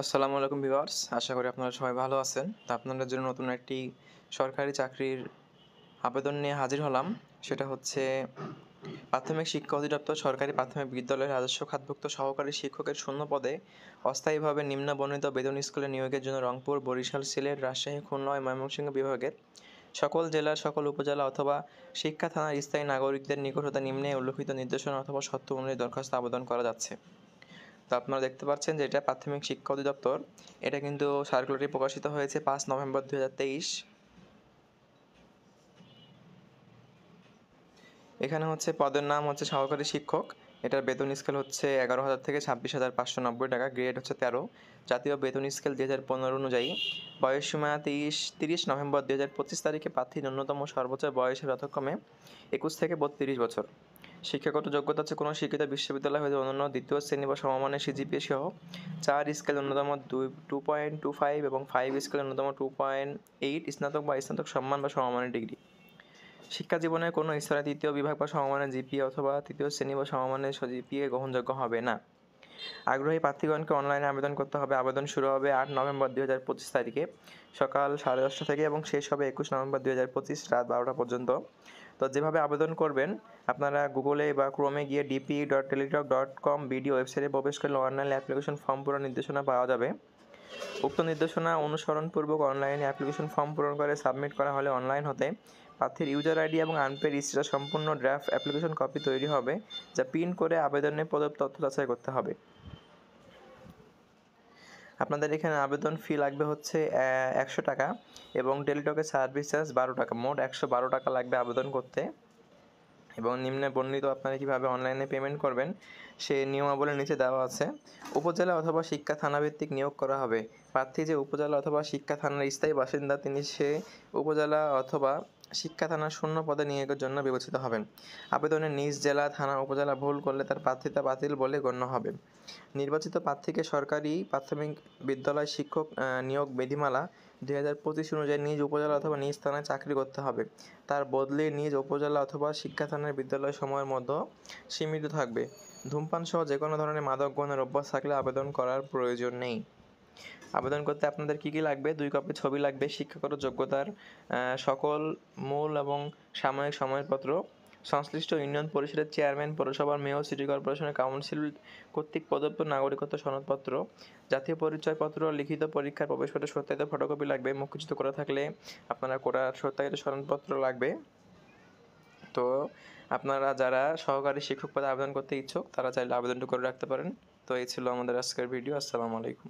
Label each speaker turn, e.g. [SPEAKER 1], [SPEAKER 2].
[SPEAKER 1] আসসালামু আলাইকুম ভিউয়ার্স, আশা করি আপনারা সবাই ভালো আছেন। তো আপনাদের জন্য নতুন একটি সরকারি চাকরির আবেদন নিয়ে হাজির হলাম। সেটা হচ্ছে প্রাথমিক শিক্ষা অধিদপ্তর সরকারি প্রাথমিক বিদ্যালয়ের রাজস্ব খাতভুক্ত সহকারী শিক্ষকের শূন্য পদে অস্থায়ীভাবে নিম্নবর্ণিত বেতন স্কুলে নিয়োগের জন্য রংপুর, বরিশাল, সিলেট, রাজশাহী, খুলনা ও ময়মনসিংহ বিভাগের সকল জেলার সকল উপজেলা অথবা শিক্ষা থানার স্থায়ী নাগরিকদের নিকট হতে নিম্নে উল্লিখিত নির্দেশনা অথবা শর্ত অনুযায়ী দরখাস্ত আবেদন করা যাচ্ছে। তো আপনারা দেখতে পাচ্ছেন যে এটা প্রাথমিক শিক্ষা অধিদপ্তর। এটা কিন্তু সার্কুলারটি প্রকাশিত হয়েছে 5 নভেম্বর 2023। এখানে হচ্ছে পদের নাম হচ্ছে সহকারী শিক্ষক। এটার বেতন স্কেল হচ্ছে 11,000 থেকে 26,590 টাকা। গ্রেড হচ্ছে 13। জাতীয় বেতন স্কেল 2015 অনুযায়ী। বয়সসীমা 30 নভেম্বর 2025 তারিখে প্রার্থী ন্যূনতম সর্বোচ্চ বয়সের যথাক্রমে 21 থেকে 32 বছর। শিক্ষাগত যোগ্যতা হচ্ছে কোনো শিক্ষিত বিশ্ববিদ্যালয় হতে অন্যান্য দ্বিতীয় শ্রেণী বা সমমানের সিজিপিএ সহ 4 স্কেল ন্যূনতম 2.25 এবং 5 স্কেল ন্যূনতম 2.8 স্নাতক বা স্নাতক সম্মান বা সমমানের ডিগ্রি। শিক্ষা জীবনের কোনো স্তরে তৃতীয় বিভাগ বা সমমানের জিপিএ অথবা তৃতীয় শ্রেণী বা সমমানের জিপিএ গ্রহণযোগ্য হবে না। আগ্রহী প্রার্থীগণকে অনলাইনে আবেদন করতে হবে। আবেদন শুরু হবে 8 নভেম্বর 2025 তারিখে সকাল 10:30 থেকে এবং শেষ হবে 21 নভেম্বর 2025 রাত 12টা পর্যন্ত। তো যেভাবে আবেদন করবেন, আপনারা গুগলে বা ক্রোমে গিয়ে dp.teletalk.com বিডি ওয়েবসাইটে প্রবেশ করলে অনলাইন অ্যাপ্লিকেশন ফর্ম পূরণ নির্দেশনা পাওয়া যাবে। উক্ত নির্দেশনা অনুসরণপূর্বক অনলাইনে অ্যাপ্লিকেশন ফর্ম পূরণ করে সাবমিট করা হলে অনলাইন হতে প্রার্থীর ইউজার আইডি এবং আনপেড স্ট্যাটাস সম্পূর্ণ ড্রাফট অ্যাপ্লিকেশন কপি তৈরি হবে, যা প্রিন্ট করে আবেদনে প্রদত্ত তথ্য যাচাই করতে হবে। আপনাদের এখানে আবেদন ফি লাগবে হচ্ছে 100 টাকা এবং টেলিটকের সার্ভিস চার্জ 12 টাকা। মোট 112 টাকা লাগবে আবেদন করতে। এবং নিম্নে বর্ণিত আপনারা কীভাবে অনলাইনে পেমেন্ট করবেন সেই নিয়মাবলী নিচে দেওয়া আছে। উপজেলা অথবা শিক্ষা থানাভিত্তিক নিয়োগ করা হবে। প্রার্থী যে উপজেলা অথবা শিক্ষা থানার স্থায়ী বাসিন্দা তিনি সে উপজেলা অথবা শিক্ষা থানার শূন্য পদে নিয়োগের জন্য বিবেচিত হবেন। আবেদনে নিজ জেলা, থানা, উপজেলা ভুল করলে তার প্রার্থিতা বাতিল বলে গণ্য হবে। নির্বাচিত প্রার্থীকে সরকারি প্রাথমিক বিদ্যালয় শিক্ষক নিয়োগ বিধিমালা 2025 অনুযায়ী নিজ উপজেলা অথবা নিজ থানায় চাকরি করতে হবে। তার বদলি নিজ উপজেলা অথবা শিক্ষা থানার বিদ্যালয় সময়ের মধ্যে সীমিত থাকবে। ধূমপান সহ যে কোনো ধরনের মাদক গ্রহণের অভ্যাস থাকলে আবেদন করার প্রয়োজন নেই। আবেদন করতে আপনাদের কী কী লাগবে? 2 কপি ছবি লাগবে, শিক্ষাগত যোগ্যতার সকল মূল এবং সাময়িক সনদপত্র, সংশ্লিষ্ট ইউনিয়ন পরিষদের চেয়ারম্যান, পৌরসভার মেয়র, সিটি কর্পোরেশনের কাউন্সিল কর্তৃক প্রদত্ত নাগরিকত্ব সনদপত্র, জাতীয় পরিচয়পত্র, লিখিত পরীক্ষার প্রবেশপত্রের সত্যায়িত ফটোকপি লাগবে। মুখচিত করা থাকলে আপনারা কোটার সত্যায়িত সনদপত্র লাগবে। তো আপনারা যারা সহকারী শিক্ষক পদে আবেদন করতে ইচ্ছুক তারা চাইলে আবেদনটি করে রাখতে পারেন। তো এই ছিল আমাদের আজকের ভিডিও। আসসালামু আলাইকুম।